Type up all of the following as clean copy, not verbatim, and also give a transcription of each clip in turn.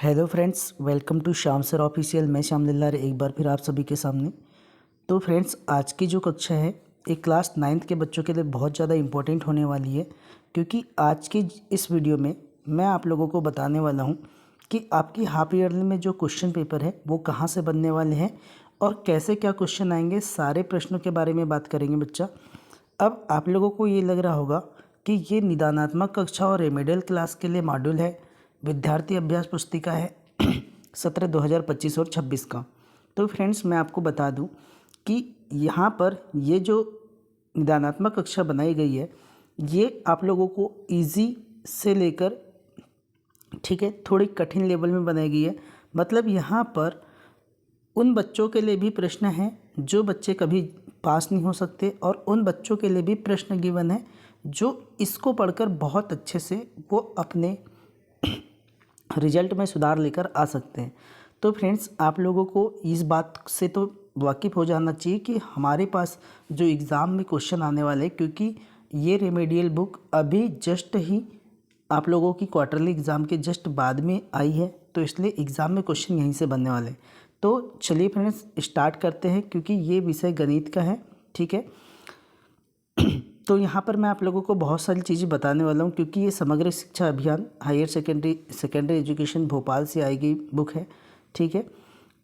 Hello friends, welcome to Shyam sir official. मैं श्याम लिल्लार एक बार फिर आप सभी के सामने। तो फ्रेंड्स, आज की जो कक्षा है एक क्लास 9th के बच्चों के लिए बहुत ज़्यादा इम्पोर्टेंट होने वाली है, क्योंकि आज की इस वीडियो में मैं आप लोगों को बताने वाला हूं कि आपकी हाफ ईयरली में जो क्वेश्चन पेपर है वो कहां से बनने वाले हैं और कैसे क्या क्वेश्चन आएंगे, सारे प्रश्नों के बारे में बात करेंगे बच्चा। अब आप लोगों को ये लग रहा होगा कि ये निदानात्मक कक्षा और रेमेडियल क्लास के लिए मॉड्यूल है, विद्यार्थी अभ्यास पुस्तिका है सत्र 2025 और 26 का। तो फ्रेंड्स, मैं आपको बता दूं कि यहाँ पर ये जो निदानात्मक कक्षा बनाई गई है ये आप लोगों को इजी से लेकर ठीक है थोड़ी कठिन लेवल में बनाई गई है। मतलब यहाँ पर उन बच्चों के लिए भी प्रश्न हैं जो बच्चे कभी पास नहीं हो सकते, और उन बच्चों के लिए भी प्रश्न गिवन है जो इसको पढ़कर बहुत अच्छे से वो अपने रिजल्ट में सुधार लेकर आ सकते हैं। तो फ्रेंड्स, आप लोगों को इस बात से तो वाकिफ़ हो जाना चाहिए कि हमारे पास जो एग्ज़ाम में क्वेश्चन आने वाले हैं, क्योंकि ये रेमेडियल बुक अभी जस्ट ही आप लोगों की क्वार्टरली एग्ज़ाम के जस्ट बाद में आई है, तो इसलिए एग्ज़ाम में क्वेश्चन यहीं से बनने वाले हैं। तो चलिए फ्रेंड्स, स्टार्ट करते हैं, क्योंकि ये विषय गणित का है। ठीक है, तो यहाँ पर मैं आप लोगों को बहुत सारी चीज़ें बताने वाला हूँ, क्योंकि ये समग्र शिक्षा अभियान हायर सेकेंडरी एजुकेशन भोपाल से आई गई बुक है। ठीक है,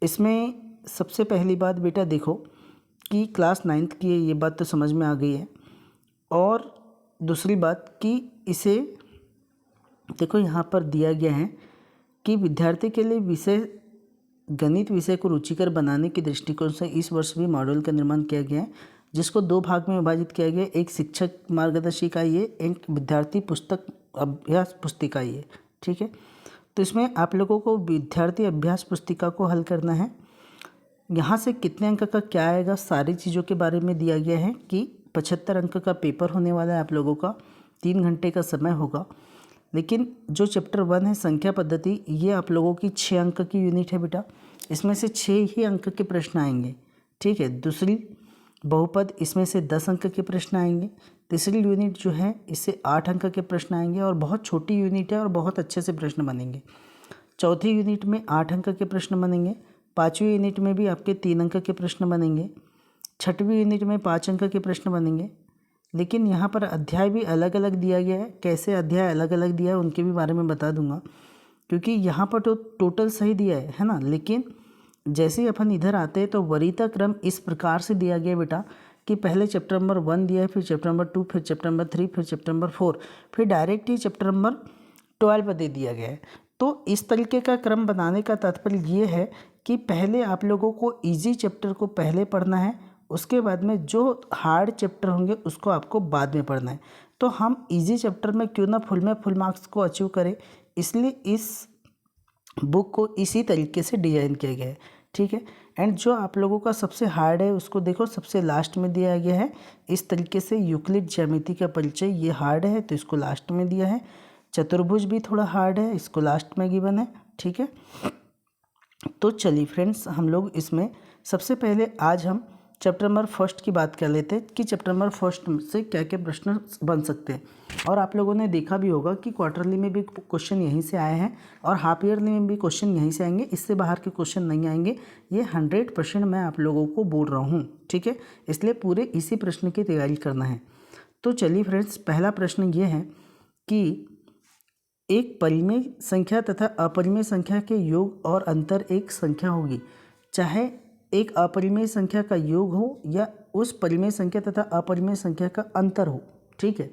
इसमें सबसे पहली बात बेटा देखो कि क्लास 9th की है, ये बात तो समझ में आ गई है। और दूसरी बात कि इसे देखो यहाँ पर दिया गया है कि विद्यार्थी के लिए विषय गणित विषय को रुचिकर बनाने के दृष्टिकोण से इस वर्ष भी मॉड्यूल का निर्माण किया गया है, जिसको 2 भाग में विभाजित किया गया है। एक शिक्षक मार्गदर्शी इकाई है, एक विद्यार्थी पुस्तक अभ्यास पुस्तिका है। ठीक है, तो इसमें आप लोगों को विद्यार्थी अभ्यास पुस्तिका को हल करना है। यहाँ से कितने अंक का क्या आएगा, सारी चीज़ों के बारे में दिया गया है कि 75 अंक का पेपर होने वाला है आप लोगों का, 3 घंटे का समय होगा। लेकिन जो चैप्टर 1 है संख्या पद्धति, ये आप लोगों की 6 अंक की यूनिट है बेटा, इसमें से 6 ही अंक के प्रश्न आएंगे। ठीक है, दूसरी बहुपद, इसमें से 10 अंक के प्रश्न आएंगे। तीसरी यूनिट जो है इससे 8 अंक के प्रश्न आएंगे, और बहुत छोटी यूनिट है और बहुत अच्छे से प्रश्न बनेंगे। चौथी यूनिट में 8 अंक के प्रश्न बनेंगे। 5वीं यूनिट में भी आपके 3 अंक के प्रश्न बनेंगे। 6वीं यूनिट में 5 अंक के प्रश्न बनेंगे। लेकिन यहाँ पर अध्याय भी अलग अलग दिया गया है, कैसे अध्याय अलग अलग दिया है उनके भी बारे में बता दूंगा, क्योंकि यहाँ पर तो टोटल सही दिया है ना। लेकिन जैसे ही अपन इधर आते हैं तो वरीयता क्रम इस प्रकार से दिया गया बेटा कि पहले चैप्टर नंबर 1 दिया है, फिर चैप्टर नंबर 2, फिर चैप्टर नंबर 3, फिर चैप्टर नंबर 4, फिर डायरेक्ट ही चैप्टर नंबर 12 दे दिया गया है। तो इस तरीके का क्रम बनाने का तात्पर्य ये है कि पहले आप लोगों को ईजी चैप्टर को पहले पढ़ना है, उसके बाद में जो हार्ड चैप्टर होंगे उसको आपको बाद में पढ़ना है। तो हम इजी चैप्टर में क्यों ना फुल मार्क्स को अचीव करें, इसलिए इस बुक को इसी तरीके से डिज़ाइन किया गया है। ठीक है, एंड जो आप लोगों का सबसे हार्ड है उसको देखो सबसे लास्ट में दिया गया है। इस तरीके से यूक्लिड ज्यामिति का परिचय, ये हार्ड है तो इसको लास्ट में दिया है। चतुर्भुज भी थोड़ा हार्ड है, इसको लास्ट में गिवन है। ठीक है, तो चलिए फ्रेंड्स, हम लोग इसमें सबसे पहले आज हम चैप्टर नंबर 1 की बात कर लेते हैं कि चैप्टर नंबर 1 से क्या क्या प्रश्न बन सकते हैं। और आप लोगों ने देखा भी होगा कि क्वार्टरली में भी क्वेश्चन यहीं से आए हैं और हाफ ईयरली में भी क्वेश्चन यहीं से आएंगे, इससे बाहर के क्वेश्चन नहीं आएंगे। ये 100% मैं आप लोगों को बोल रहा हूँ। ठीक है, इसलिए पूरे इसी प्रश्न की तैयारी करना है। तो चलिए फ्रेंड्स, पहला प्रश्न ये है कि एक परिमेय संख्या तथा अपरिमेय संख्या के योग और अंतर एक संख्या होगी, चाहे एक अपरिमेय संख्या का योग हो या उस परिमेय संख्या तथा अपरिमेय संख्या का अंतर हो। ठीक है,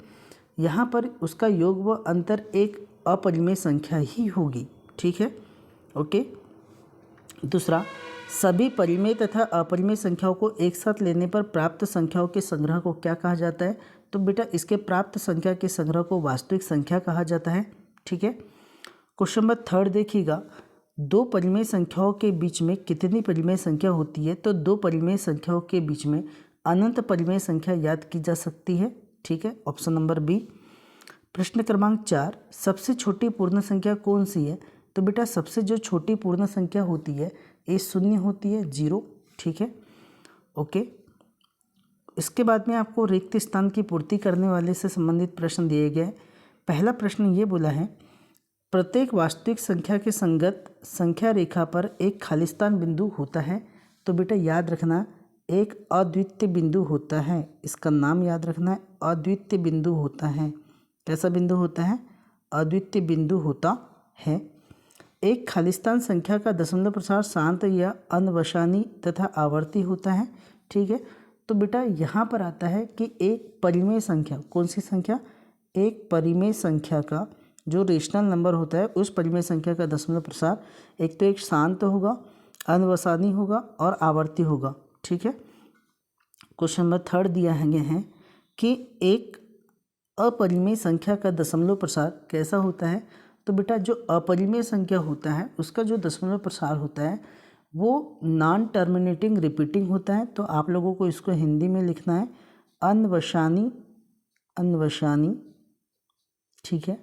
यहाँ पर उसका योग व अंतर एक अपरिमेय संख्या ही होगी। ठीक है, ओके। दूसरा, सभी परिमेय तथा अपरिमेय संख्याओं को एक साथ लेने पर प्राप्त संख्याओं के संग्रह को क्या कहा जाता है? तो बेटा इसके प्राप्त संख्या के संग्रह को वास्तविक संख्या कहा जाता है। ठीक है, क्वेश्चन नंबर 3 देखिएगा, 2 परिमेय संख्याओं के बीच में कितनी परिमेय संख्या होती है? तो 2 परिमेय संख्याओं के बीच में अनंत परिमेय संख्या याद की जा सकती है। ठीक है, ऑप्शन नंबर बी। प्रश्न क्रमांक 4, सबसे छोटी पूर्ण संख्या कौन सी है? तो बेटा सबसे जो छोटी पूर्ण संख्या होती है ये 0 होती है, 0। ठीक है, ओके। इसके बाद में आपको रिक्त स्थान की पूर्ति करने वाले से संबंधित प्रश्न दिए गए। पहला प्रश्न ये बोला है, प्रत्येक वास्तविक संख्या के संगत संख्या रेखा पर एक खालिस्तान बिंदु होता है। तो बेटा याद रखना, एक अद्वितीय बिंदु होता है, इसका नाम याद रखना है, अद्वितीय बिंदु होता है। कैसा बिंदु होता है? अद्वितीय बिंदु होता है। एक खालिस्तान संख्या का दशमलव प्रसार शांत या अनवसानी तथा आवर्ती होता है। ठीक है, तो बेटा यहाँ पर आता है कि एक परिमेय संख्या, कौन सी संख्या? एक परिमेय संख्या का जो रेशनल नंबर होता है, उस परिमेय संख्या का दशमलव प्रसार एक तो एक शांत होगा, अनवसानी होगा और आवर्ती होगा। ठीक है, क्वेश्चन नंबर 3 दिया है कि एक अपरिमेय संख्या का दशमलव प्रसार कैसा होता है? तो बेटा जो अपरिमेय संख्या होता है उसका जो दशमलव प्रसार होता है वो नॉन टर्मिनेटिंग रिपीटिंग होता है। तो आप लोगों को इसको हिंदी में लिखना है अनवसानी, अनवसानी। ठीक है,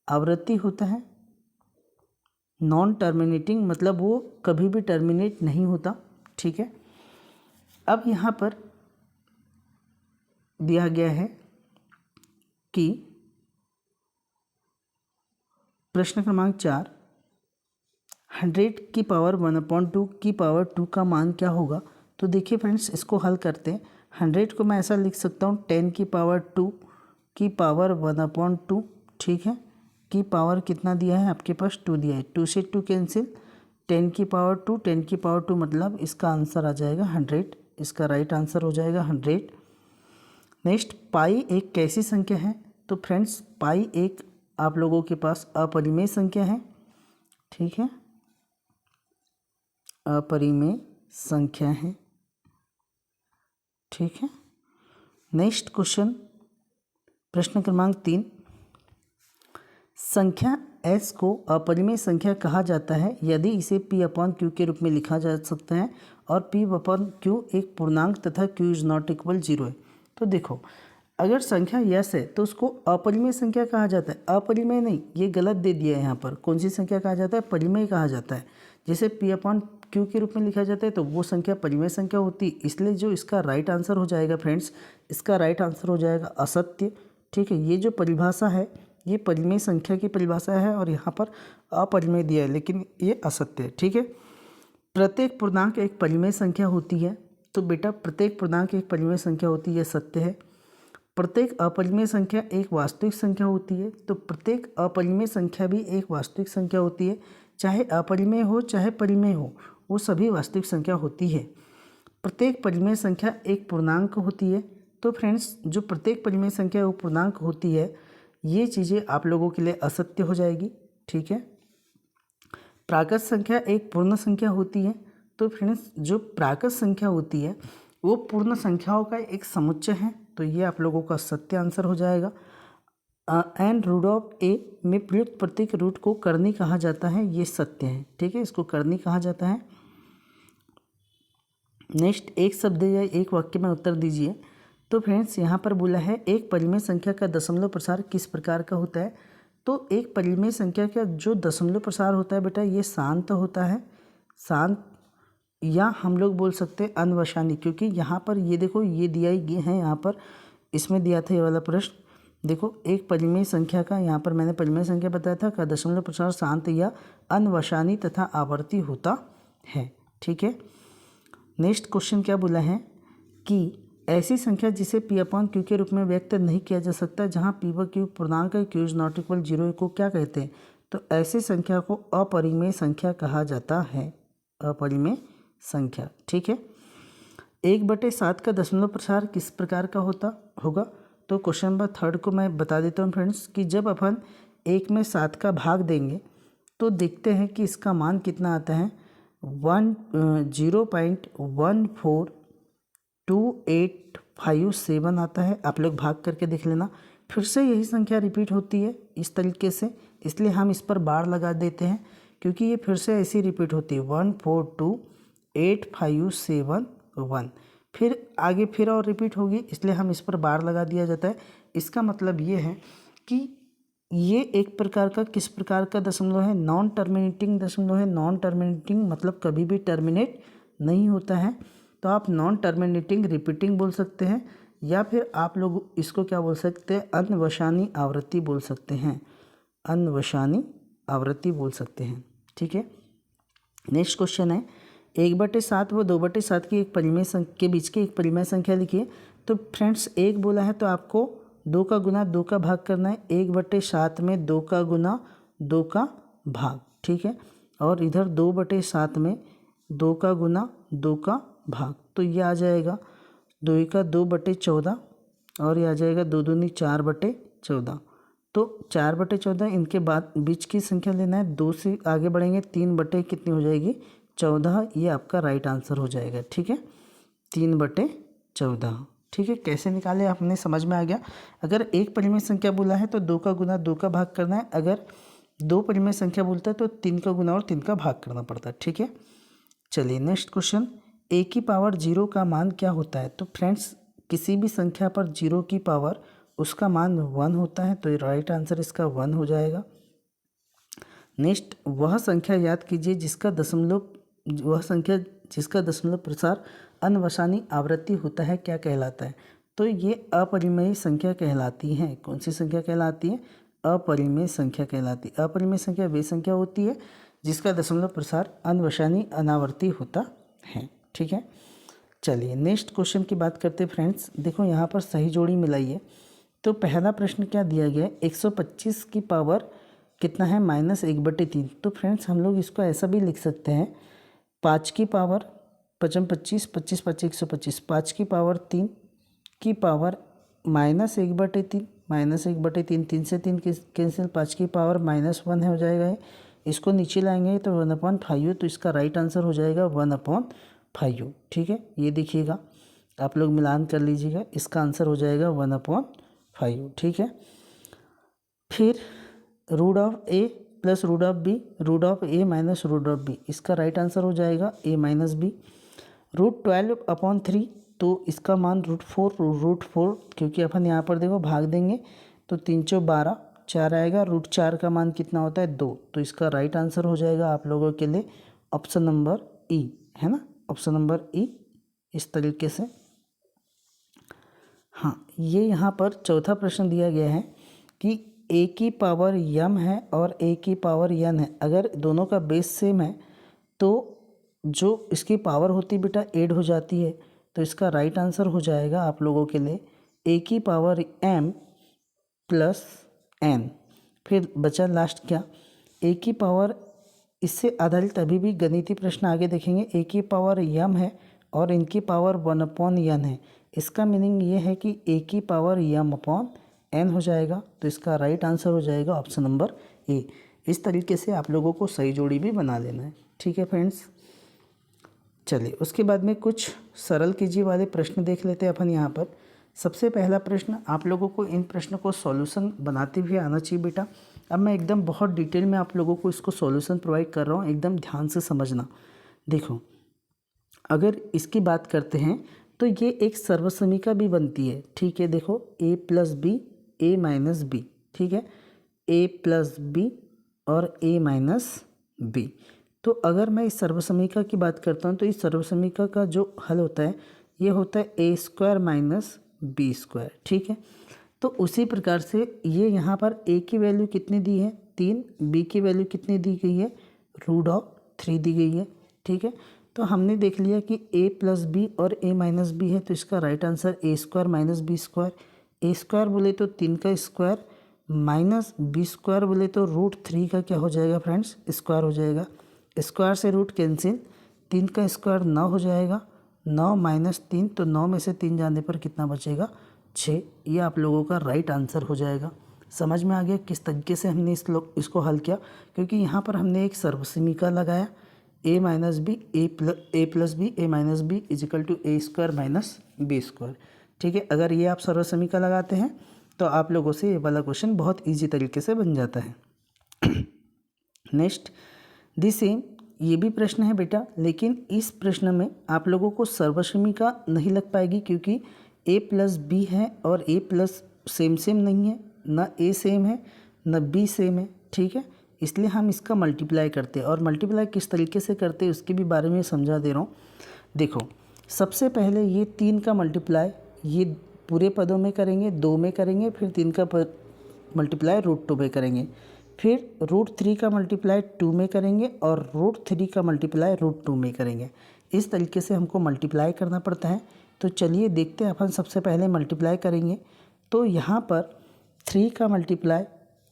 आवृत्ति होता है। नॉन टर्मिनेटिंग मतलब वो कभी भी टर्मिनेट नहीं होता। ठीक है, अब यहाँ पर दिया गया है कि प्रश्न क्रमांक 4, 100 की पावर 1/2 की पावर 2 का मान क्या होगा? तो देखिए फ्रेंड्स, इसको हल करते हैं। 100 को मैं ऐसा लिख सकता हूँ 10 की पावर 2 की पावर 1/2। ठीक है, की पावर कितना दिया है आपके पास? 2 दिया है। 2 से 2 कैंसिल, 10 की पावर 2, 10 की पावर 2 मतलब इसका आंसर आ जाएगा 100। इसका राइट आंसर हो जाएगा 100। नेक्स्ट, पाई एक कैसी संख्या है? तो फ्रेंड्स पाई एक आप लोगों के पास अपरिमेय संख्या है। ठीक है, अपरिमेय संख्या है। ठीक है, नेक्स्ट क्वेश्चन, प्रश्न क्रमांक 3, संख्या s को अपरिमेय संख्या कहा जाता है यदि इसे p/q के रूप में लिखा जा सकता है और p/q एक पूर्णांक तथा q इज नॉट इक्वल 0 है। तो देखो, अगर संख्या यस है तो उसको अपरिमेय संख्या कहा जाता है। अपरिमेय नहीं, ये गलत दे दिया है यहाँ पर। कौन सी संख्या कहा जाता है? परिमेय कहा जाता है। जैसे p/q के रूप में लिखा जाता है तो वो संख्या परिमेय संख्या होती है। इसलिए जो इसका राइट आंसर हो जाएगा फ्रेंड्स, इसका राइट आंसर हो जाएगा असत्य। ठीक है, ये जो परिभाषा है ये परिमेय संख्या की परिभाषा है और यहाँ पर अपरिमेय दिया है, लेकिन ये असत्य है। ठीक है, प्रत्येक पूर्णांक एक परिमेय संख्या होती है। तो बेटा प्रत्येक पूर्णांक एक परिमेय संख्या होती है, सत्य है। प्रत्येक अपरिमेय संख्या एक वास्तविक संख्या होती है। तो प्रत्येक अपरिमेय संख्या भी एक वास्तविक संख्या होती है, चाहे अपरिमेय हो चाहे परिमेय हो, वो सभी वास्तविक संख्या होती है। प्रत्येक परिमेय संख्या एक पूर्णांक होती है। तो फ्रेंड्स जो प्रत्येक परिमेय संख्या वो पूर्णांक होती है, ये चीज़ें आप लोगों के लिए असत्य हो जाएगी। ठीक है, प्राकृत संख्या एक पूर्ण संख्या होती है। तो फ्रेंड्स जो प्राकृत संख्या होती है वो पूर्ण संख्याओं का एक समुच्चय है। तो ये आप लोगों का सत्य आंसर हो जाएगा। एंड रूट ऑफ ए में प्रयुक्त प्रत्येक रूट को करनी कहा जाता है, ये सत्य है। ठीक है, इसको करनी कहा जाता है। नेक्स्ट, एक शब्द या एक वाक्य में उत्तर दीजिए। तो फ्रेंड्स यहाँ पर बोला है एक परिमेय संख्या का दशमलव प्रसार किस प्रकार का होता है? तो एक परिमेय संख्या का जो दशमलव प्रसार होता है बेटा ये शांत होता है, शांत, या हम लोग बोल सकते हैं अनवसानी, क्योंकि यहाँ पर ये देखो ये दिया ही है, यहाँ पर इसमें दिया था ये वाला प्रश्न। देखो एक परिमेय संख्या का, यहाँ पर मैंने परिमेय संख्या बताया था का दशमलव प्रसार शांत या अनवसानी तथा आवर्ती होता है। ठीक है, नेक्स्ट क्वेश्चन क्या बोला है कि ऐसी संख्या जिसे p/q के रूप में व्यक्त नहीं किया जा सकता जहाँ p/q पूर्णांक है, q इज नॉट इक्वल 0 को क्या कहते हैं? तो ऐसी संख्या को अपरिमेय संख्या कहा जाता है, अपरिमेय संख्या। ठीक है, 1/7 का दशमलव प्रसार किस प्रकार का होगा? तो क्वेश्चन नंबर 3 को मैं बता देता हूँ फ्रेंड्स कि जब अपन 1 में 7 का भाग देंगे तो देखते हैं कि इसका मान कितना आता है, 0.1428557 आता है। आप लोग भाग करके देख लेना। फिर से यही संख्या रिपीट होती है इस तरीके से, इसलिए हम इस पर बार लगा देते हैं क्योंकि ये फिर से ऐसी रिपीट होती है 1428571। फिर आगे फिर और रिपीट होगी, इसलिए हम इस पर बार लगा दिया जाता है। इसका मतलब ये है कि ये एक प्रकार का किस प्रकार का दशमलव है? नॉन टर्मिनेटिंग दशमलव है। नॉन टर्मिनेटिंग मतलब कभी भी टर्मिनेट नहीं होता है। तो आप नॉन टर्मिनेटिंग रिपीटिंग बोल सकते हैं, या फिर आप लोग इसको क्या बोल सकते हैं, अनवसानी आवृत्ति बोल सकते हैं, अनवसानी आवृत्ति बोल सकते हैं। ठीक है, नेक्स्ट क्वेश्चन है 1/7 व 2/7 की एक परिमेय संख्या के बीच की एक परिमेय संख्या लिखिए। तो फ्रेंड्स 1 बोला है तो आपको 2 का गुना 2 का भाग करना है। 1/7 में 2 का गुना 2 का भाग, ठीक है, और इधर 2/7 में 2 का गुना 2 का भाग, तो ये आ जाएगा 2 का 2/14 और ये आ जाएगा 2 दूनी 4/14। तो 4/14 इनके बाद बीच की संख्या लेना है। 2 से आगे बढ़ेंगे 3 कितनी हो जाएगी 14, ये आपका राइट आंसर हो जाएगा। ठीक है, 3/14। ठीक है, कैसे निकाले आपने समझ में आ गया। अगर एक परिमेय संख्या बोला है तो 2 का गुना 2 का भाग करना है। अगर 2 परिमेय संख्या बोलता है तो 3 का गुना और 3 का भाग करना पड़ता है। ठीक है, चलिए नेक्स्ट क्वेश्चन, a की पावर 0 का मान क्या होता है। तो फ्रेंड्स किसी भी संख्या पर 0 की पावर उसका मान 1 होता है, तो ये राइट आंसर इसका 1 हो जाएगा। नेक्स्ट, वह संख्या याद कीजिए जिसका दशमलव प्रसार अनवसानी आवृत्ति होता है, क्या कहलाता है। तो ये अपरिमेय संख्या कहलाती है। कौन सी संख्या कहलाती है, अपरिमेय संख्या कहलाती है। अपरिमेय संख्या वे संख्या होती है जिसका दशमलव प्रसार अनवसानी अनावर्ती होता है। ठीक है, चलिए नेक्स्ट क्वेश्चन की बात करते हैं फ्रेंड्स। देखो यहाँ पर सही जोड़ी मिलाइए। तो पहला प्रश्न क्या दिया गया है, 125 की पावर कितना है -1/3। तो फ्रेंड्स हम लोग इसको ऐसा भी लिख सकते हैं, 5 की पावर 5 25 25 5 125, 5 की पावर 3 की पावर -1/3, -1/3, 3 से 3 कैंसिल, 5 की पावर -1 है हो जाएगा ये। इसको नीचे लाएंगे तो 1/5, तो इसका राइट आंसर हो जाएगा 1/5। ठीक है, ये देखिएगा, आप लोग मिलान कर लीजिएगा, इसका आंसर हो जाएगा 1/5। ठीक है, फिर √a + √b, √a - √b, इसका राइट आंसर हो जाएगा a - b। √12/3, तो इसका मान √4, क्योंकि अपन यहाँ पर देखो भाग देंगे तो 3 × 12, 4 आएगा। √4 का मान कितना होता है 2, तो इसका राइट आंसर हो जाएगा आप लोगों के लिए ऑप्शन नंबर ई, है ना, ऑप्शन नंबर ई, इस तरीके से। हाँ, ये यहाँ पर चौथा प्रश्न दिया गया है कि a की पावर m है और a की पावर n है। अगर दोनों का बेस सेम है तो जो इसकी पावर होती है बेटा ऐड हो जाती है, तो इसका राइट आंसर हो जाएगा आप लोगों के लिए a की पावर m + n। फिर बचा लास्ट क्या, a की पावर, इससे आधारित अभी भी गणितीय प्रश्न आगे देखेंगे। a की पावर m है और इनकी पावर 1/n है। इसका मीनिंग ये है कि a की पावर m/n हो जाएगा, तो इसका राइट आंसर हो जाएगा ऑप्शन नंबर ए। इस तरीके से आप लोगों को सही जोड़ी भी बना लेना है। ठीक है फ्रेंड्स, चलिए उसके बाद में कुछ सरल कीजिए वाले प्रश्न देख लेते हैं अपन यहाँ पर। सबसे पहला प्रश्न, आप लोगों को इन प्रश्न को सॉल्यूशन बनाते हुए आना चाहिए बेटा। अब मैं एकदम बहुत डिटेल में आप लोगों को इसको सॉल्यूशन प्रोवाइड कर रहा हूँ, एकदम ध्यान से समझना। देखो, अगर इसकी बात करते हैं तो ये एक सर्वसमीका भी बनती है। ठीक है, देखो a + b a - b, ठीक है, a + b और a - b। तो अगर मैं इस सर्वसमीका की बात करता हूँ तो इस सर्वसमीका का जो हल होता है ये होता है a² - b²। ठीक है, तो उसी प्रकार से ये यहाँ पर a की वैल्यू कितनी दी है 3, b की वैल्यू कितनी दी गई है √3 दी गई है। ठीक है, तो हमने देख लिया कि a + b और a - b है, तो इसका right answer a² - b²। a² बोले तो 3 का स्क्वायर माइनस b² बोले तो √3 का क्या हो जाएगा फ्रेंड्स, स्क्वायर हो जाएगा। स्क्वायर से रूट कैंसिल, 3 का स्क्वायर 9 हो जाएगा, 9 - 3, तो 9 में से 3 जाने पर कितना बचेगा 6। ये आप लोगों का राइट आंसर हो जाएगा। समझ में आ गया किस तरीके से हमने इसको हल किया, क्योंकि यहाँ पर हमने एक सर्वसमीका लगाया a - b a + b a - b = a² - b²। ठीक है, अगर ये आप सर्वसमीका लगाते हैं तो आप लोगों से ये वाला क्वेश्चन बहुत इजी तरीके से बन जाता है। नेक्स्ट, दी सेम, ये भी प्रश्न है बेटा, लेकिन इस प्रश्न में आप लोगों को सर्वसमीका नहीं लग पाएगी, क्योंकि a + b है और a प्लस सेम नहीं है, ना a सेम है ना b सेम है। ठीक है, इसलिए हम इसका मल्टीप्लाई करते हैं, और मल्टीप्लाई किस तरीके से करते हैं उसके भी बारे में समझा दे रहा हूँ। देखो, सबसे पहले ये 3 का मल्टीप्लाई ये पूरे पदों में करेंगे, 2 में करेंगे, फिर 3 का मल्टीप्लाई √2 पे करेंगे, फिर √3 का मल्टीप्लाई 2 में करेंगे और √3 का मल्टीप्लाई √2 में करेंगे। इस तरीके से हमको मल्टीप्लाई करना पड़ता है। तो चलिए देखते हैं, अपन सबसे पहले मल्टीप्लाई करेंगे। तो यहाँ पर 3 का मल्टीप्लाई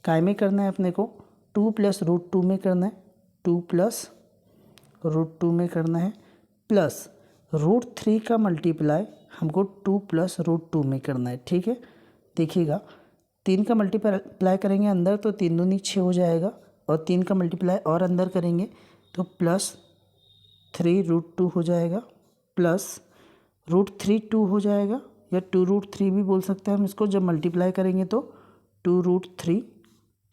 काय में करना है अपने को, 2 + √2 में करना है, 2 + √2 में करना है, प्लस √3 का मल्टीप्लाई हमको 2 + √2 में करना है। ठीक है, देखिएगा 3 का मल्टीप्लाई करेंगे अंदर तो 3 दूनी 6 हो जाएगा, और 3 का मल्टीप्लाई और अंदर करेंगे तो +3 √2 हो जाएगा, प्लस √3 2 हो जाएगा, या 2 √3 भी बोल सकते हैं हम इसको। जब मल्टीप्लाई करेंगे तो 2 √3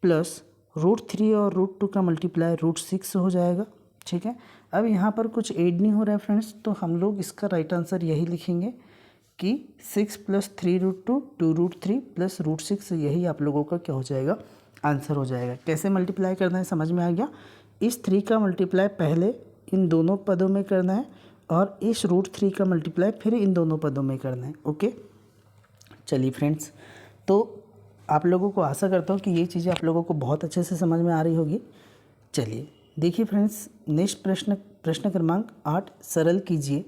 प्लस √3 और √2 का मल्टीप्लाई √6 हो जाएगा। ठीक है, अब यहाँ पर कुछ ऐड नहीं हो रहा है फ्रेंड्स, तो हम लोग इसका राइट आंसर यही लिखेंगे कि 6 + 3 √2 2 √3 प्लस √6, यही आप लोगों का क्या हो जाएगा, आंसर हो जाएगा। कैसे मल्टीप्लाई करना है समझ में आ गया। इस 3 का मल्टीप्लाई पहले इन दोनों पदों में करना है, और इस √3 का मल्टीप्लाई फिर इन दोनों पदों में करना है। ओके, चलिए फ्रेंड्स, तो आप लोगों को आशा करता हूँ कि ये चीज़ें आप लोगों को बहुत अच्छे से समझ में आ रही होगी। चलिए देखिए फ्रेंड्स, नेक्स्ट प्रश्न क्रमांक 8 सरल कीजिए।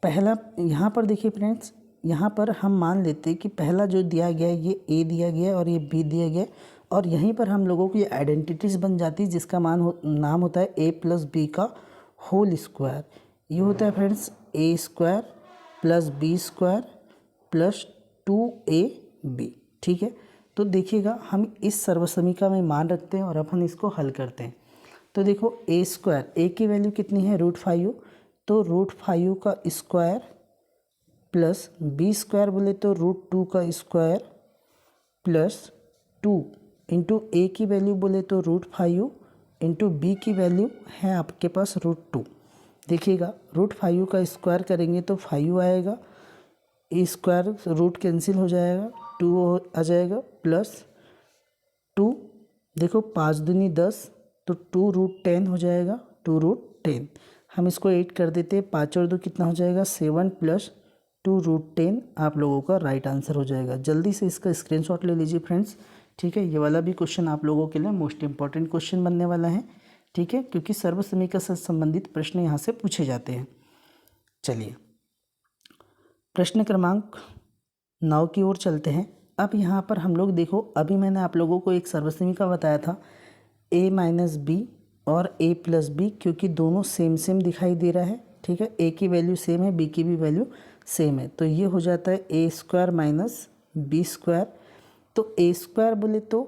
पहला यहाँ पर देखिए फ्रेंड्स, यहाँ पर हम मान लेते हैं कि पहला जो दिया गया है ये ए दिया गया है और ये बी दिया गया है, और यहीं पर हम लोगों की आइडेंटिटीज़ बन जाती है जिसका नाम होता है a + b का होल स्क्वायर। ये होता है फ्रेंड्स a² + b² + 2ab। ठीक है, तो देखिएगा हम इस सर्वसमीका में मान रखते हैं और अपन इसको हल करते हैं। तो देखो a², a की वैल्यू कितनी है √5, तो √5 का स्क्वायर प्लस b² बोले तो √2 का स्क्वायर प्लस 2 इंटू ए की वैल्यू बोले तो √5 इंटू बी की वैल्यू है आपके पास √2। देखिएगा √5 का स्क्वायर करेंगे तो 5 आएगा, ए स्क्वायर रूट कैंसिल हो जाएगा, 2 आ जाएगा, प्लस 2, देखो 5 दूनी 10 तो 2 √10 हो जाएगा, 2 √10। हम इसको 8 कर देते हैं, 5 और 2 कितना हो जाएगा 7 प्लस 2 √10 आप लोगों का राइट आंसर हो जाएगा। जल्दी से इसका स्क्रीनशॉट ले लीजिए फ्रेंड्स। ठीक है, ये वाला भी क्वेश्चन आप लोगों के लिए मोस्ट इंपॉर्टेंट क्वेश्चन बनने वाला है। ठीक है, क्योंकि सर्वसमीका से संबंधित प्रश्न यहाँ से पूछे जाते हैं। चलिए प्रश्न क्रमांक 9 की ओर चलते हैं। अब यहाँ पर हम लोग देखो, अभी मैंने आप लोगों को एक सर्वसमीका बताया था a - b और a + b, क्योंकि दोनों सेम दिखाई दे रहा है। ठीक है, a की वैल्यू सेम है, b की भी वैल्यू सेम है, तो ये हो जाता है a² - b²। तो a² बोले तो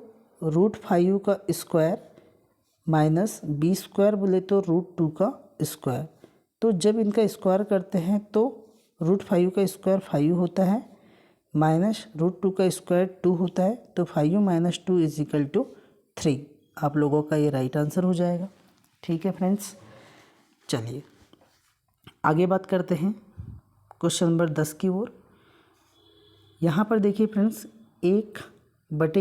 √5 का स्क्वायर माइनस b² बोले तो √2 का स्क्वायर। तो जब इनका स्क्वायर करते हैं तो √5 का स्क्वायर 5 होता है, माइनस √2 का स्क्वायर 2 होता है, तो 5 - 2 = 3 आप लोगों का ये राइट आंसर हो जाएगा। ठीक है फ्रेंड्स, चलिए आगे बात करते हैं क्वेश्चन नंबर 10 की ओर। यहाँ पर देखिए फ्रेंड्स, 1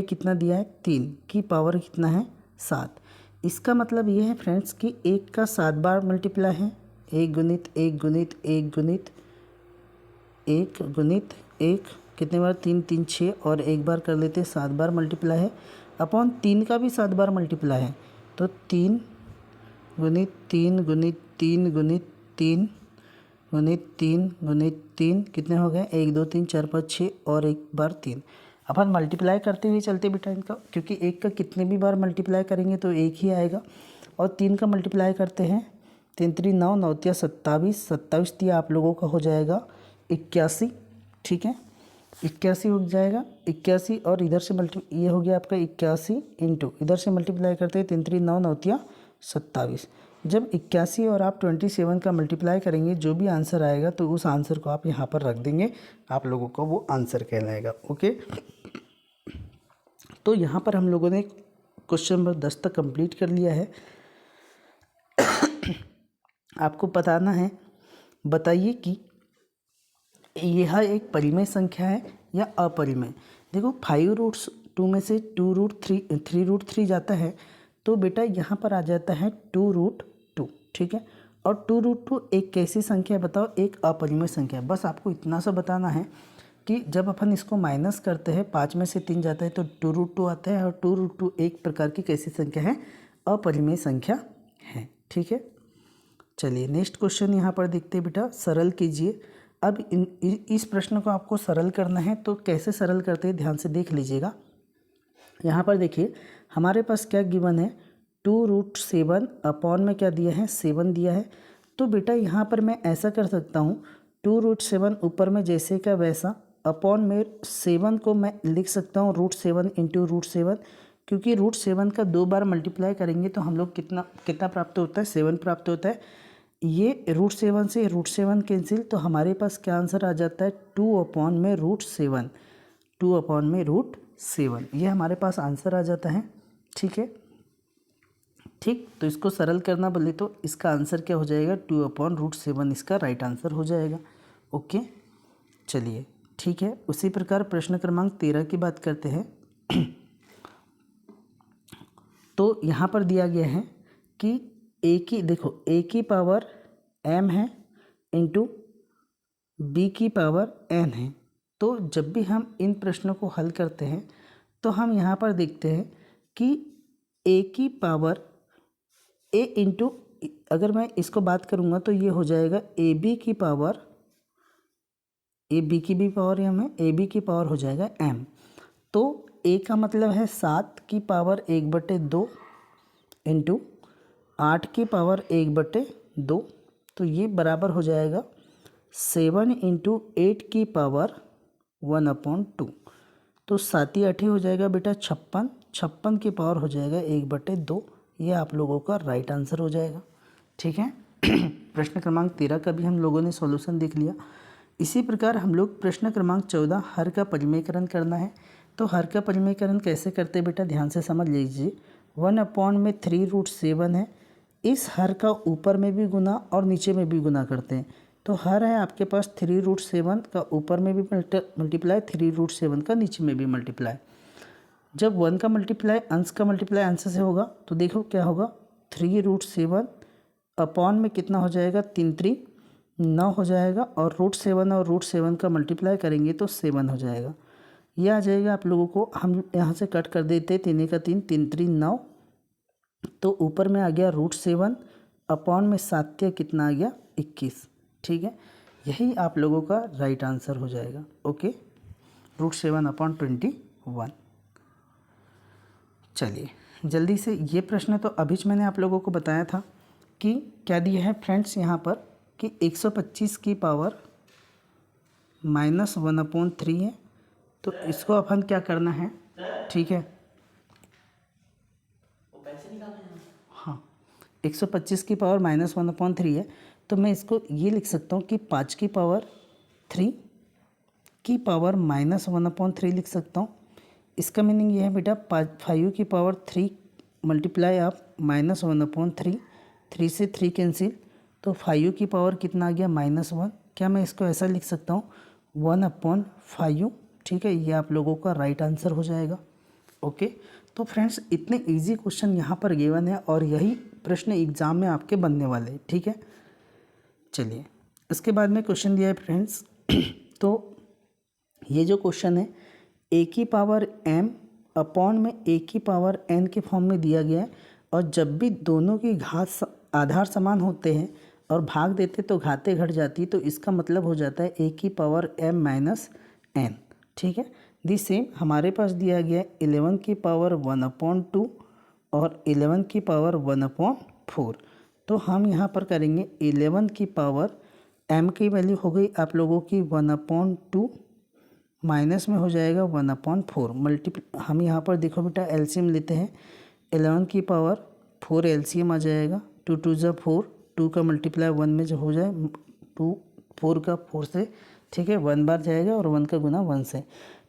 कितना दिया है 3 की पावर कितना है 7। इसका मतलब ये है फ्रेंड्स कि 1 का 7 बार मल्टीप्लाई है, 1 गुणित 1 गुणित 1 गुणित 1 गुणित 1 कितने बार 3 3 6 और एक बार कर लेते हैं 7 बार मल्टीप्लाई है, अपॉन 3 का भी 7 बार मल्टीप्लाई है, तो 3 गुणित 3 गुणित 3 गुणित 3 गुणित 3 गुणित 3 कितने हो गए 1 2 3 4 5 6 और एक बार 3। अपन मल्टीप्लाई करते हुए चलते बेटा इनका, क्योंकि 1 का कितने भी बार मल्टीप्लाई करेंगे तो 1 ही आएगा, और 3 का मल्टीप्लाई करते हैं 3 3 9 9 27 27 दिया आप लोगों का हो जाएगा 81। ठीक है, 81 हो जाएगा 81, और इधर से ये हो गया आपका 81 इंटू इधर से मल्टीप्लाई करते हैं 3 3 9 9 27। जब 81 और आप 27 का मल्टीप्लाई करेंगे, जो भी आंसर आएगा तो उस आंसर को आप यहाँ पर रख देंगे, आप लोगों को वो आंसर कहलाएगा। ओके, तो यहाँ पर हम लोगों ने क्वेश्चन नंबर 10 तक कंप्लीट कर लिया है। आपको बताना है, बताइए कि यह एक परिमेय संख्या है या अपरिमेय। देखो 5√2 में से 3√3 जाता है, तो बेटा यहाँ पर आ जाता है 2√2। ठीक है, और 2√2 एक कैसी संख्या है बताओ, एक अपरिमेय संख्या है। बस आपको इतना सा बताना है, कि जब अपन इसको माइनस करते हैं 5 में से 3 जाता है तो 2√2 आता है, और 2√2 एक प्रकार की कैसी संख्या है, अपरिमेय संख्या है। ठीक है, चलिए नेक्स्ट क्वेश्चन यहाँ पर देखते हैं बेटा, सरल कीजिए। अब इस प्रश्न को आपको सरल करना है, तो कैसे सरल करते हैं ध्यान से देख लीजिएगा। यहाँ पर देखिए हमारे पास क्या गिवन है, 2√7 अपॉन में क्या दिया है, 7 दिया है। तो बेटा यहाँ पर मैं ऐसा कर सकता हूँ, 2√7 ऊपर में जैसे का वैसा, अपॉन में 7 को मैं लिख सकता हूँ √7 इंटू √7, क्योंकि √7 का 2 बार मल्टीप्लाई करेंगे तो हम लोग कितना प्राप्त होता है, 7 प्राप्त होता है। ये √7 से √7 कैंसिल, तो हमारे पास क्या आंसर आ जाता है, 2/√7, 2/√7, ये हमारे पास आंसर आ जाता है। ठीक है, ठीक, तो इसको सरल करना बोले तो इसका आंसर क्या हो जाएगा, 2/√7 इसका राइट आंसर हो जाएगा। ओके, चलिए ठीक है। उसी प्रकार प्रश्न क्रमांक 13 की बात करते हैं। तो यहाँ पर दिया गया है कि a की पावर m है इंटू b की पावर n है। तो जब भी हम इन प्रश्नों को हल करते हैं तो हम यहाँ पर देखते हैं कि a की पावर a इंटू, अगर मैं इसको बात करूँगा तो ये हो जाएगा ab की पावर, ab की भी पावर m है, ab की पावर हो जाएगा m। तो a का मतलब है 7 की पावर 1/2 इंटू 8 की पावर 1/2, तो ये बराबर हो जाएगा 7 इंटू 8 की पावर 1/2। तो 7 8 हो जाएगा बेटा 56, 56 की पावर हो जाएगा 1/2। ये आप लोगों का राइट आंसर हो जाएगा। ठीक है, प्रश्न क्रमांक 13 का भी हम लोगों ने सॉल्यूशन देख लिया। इसी प्रकार हम लोग प्रश्न क्रमांक 14 हर का परिमेयकरण करना है। तो हर का परिमेयकरण कैसे करते हैं बेटा, ध्यान से समझ लीजिए। 1/3√7 है, इस हर का ऊपर में भी गुना और नीचे में भी गुना करते हैं। तो हर है आपके पास 3√7 का ऊपर में भी मल्टीप्लाई, 3√7 का नीचे में भी मल्टीप्लाई। जब 1 का मल्टीप्लाई अंश का मल्टीप्लाई अंश से होगा तो देखो क्या होगा, 3√7 अपॉन में कितना हो जाएगा, 3×3 9 हो जाएगा, और √7 और √7 का मल्टीप्लाई करेंगे तो 7 हो जाएगा। यह आ जाएगा आप लोगों को, हम यहाँ से कट कर देते हैं, 3 का 3, 3×3 9, तो ऊपर में आ गया √7 अपॉन में 7 कितना आ गया, 21। ठीक है, यही आप लोगों का राइट आंसर हो जाएगा। ओके, √7/21। चलिए जल्दी से, ये प्रश्न तो अभी मैंने आप लोगों को बताया था कि क्या दिया है फ्रेंड्स यहाँ पर, कि 125 की पावर -1/3 है। तो इसको अपन क्या करना है, ठीक है, हाँ, 125 की पावर -1/3 है, तो मैं इसको ये लिख सकता हूँ कि 5 की पावर 3 की पावर -1/3 लिख सकता हूँ। इसका मीनिंग ये है बेटा, 5 की पावर 3 मल्टीप्लाई आप -1/3, 3 से 3 कैंसिल, तो 5 की पावर कितना आ गया, -1। क्या मैं इसको ऐसा लिख सकता हूँ, 1/5। ठीक है, ये आप लोगों का राइट आंसर हो जाएगा। ओके, तो फ्रेंड्स इतने इजी क्वेश्चन यहाँ पर गिवन है और यही प्रश्न एग्जाम में आपके बनने वाले हैं। ठीक है, चलिए इसके बाद में क्वेश्चन दिया है फ्रेंड्स। तो ये जो क्वेश्चन है, a की पावर m अपॉन में a की पावर n के फॉर्म में दिया गया है, और जब भी दोनों की घात आधार समान होते हैं और भाग देते तो घातें घट जाती, तो इसका मतलब हो जाता है a की पावर m - n। ठीक है, दी सेम हमारे पास दिया गया है 11 की पावर 1/2 और 11 की पावर 1/4। तो हम यहाँ पर करेंगे 11 की पावर m की वैल्यू हो गई आप लोगों की 1/2, माइनस में हो जाएगा 1/4 हम यहाँ पर देखो बेटा एलसीएम लेते हैं, 11 की पावर 4 एलसीएम आ जाएगा, 2 2 ज़ा 4, 2 का मल्टीप्लाई 1 में जो हो जाए, 2 4 का 4 से, ठीक है, 1 बार जाएगा और 1 का गुना 1 से,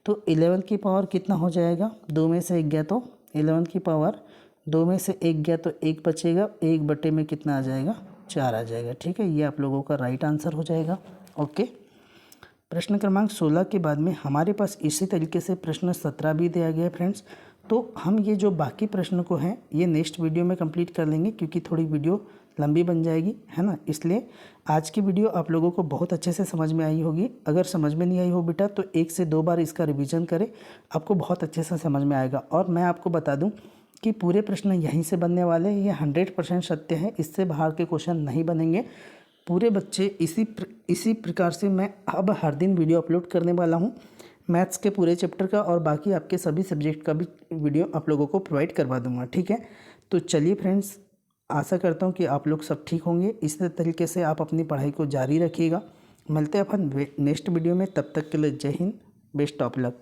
तो 11 की पावर कितना हो जाएगा, 2 में से 1 गया तो 11 की पावर 2 में से 1 गया तो 1 बचेगा, 1 में कितना आ जाएगा, 4 आ जाएगा। ठीक है, ये आप लोगों का राइट आंसर हो जाएगा। ओके, प्रश्न क्रमांक 16 के बाद में हमारे पास इसी तरीके से प्रश्न 17 भी दिया गया है फ्रेंड्स। तो हम ये जो बाकी प्रश्न को हैं ये नेक्स्ट वीडियो में कंप्लीट कर लेंगे, क्योंकि थोड़ी वीडियो लंबी बन जाएगी, है ना। इसलिए आज की वीडियो आप लोगों को बहुत अच्छे से समझ में आई होगी। अगर समझ में नहीं आई हो बेटा तो 1 से 2 बार इसका रिवीजन करें, आपको बहुत अच्छे से समझ में आएगा। और मैं आपको बता दूं कि पूरे प्रश्न यहीं से बनने वाले हैं, ये 100% सत्य है, इससे बाहर के क्वेश्चन नहीं बनेंगे। पूरे बच्चे इसी प्रकार से मैं अब हर दिन वीडियो अपलोड करने वाला हूँ। मैथ्स के पूरे चैप्टर का और बाकी आपके सभी सब्जेक्ट का भी वीडियो आप लोगों को प्रोवाइड करवा दूंगा, ठीक है। तो चलिए फ्रेंड्स, आशा करता हूँ कि आप लोग सब ठीक होंगे। इस तरीके से आप अपनी पढ़ाई को जारी रखिएगा। मिलते हैं अपन नेक्स्ट वीडियो में, तब तक के लिए जय हिंद, बेस्ट ऑफ लक।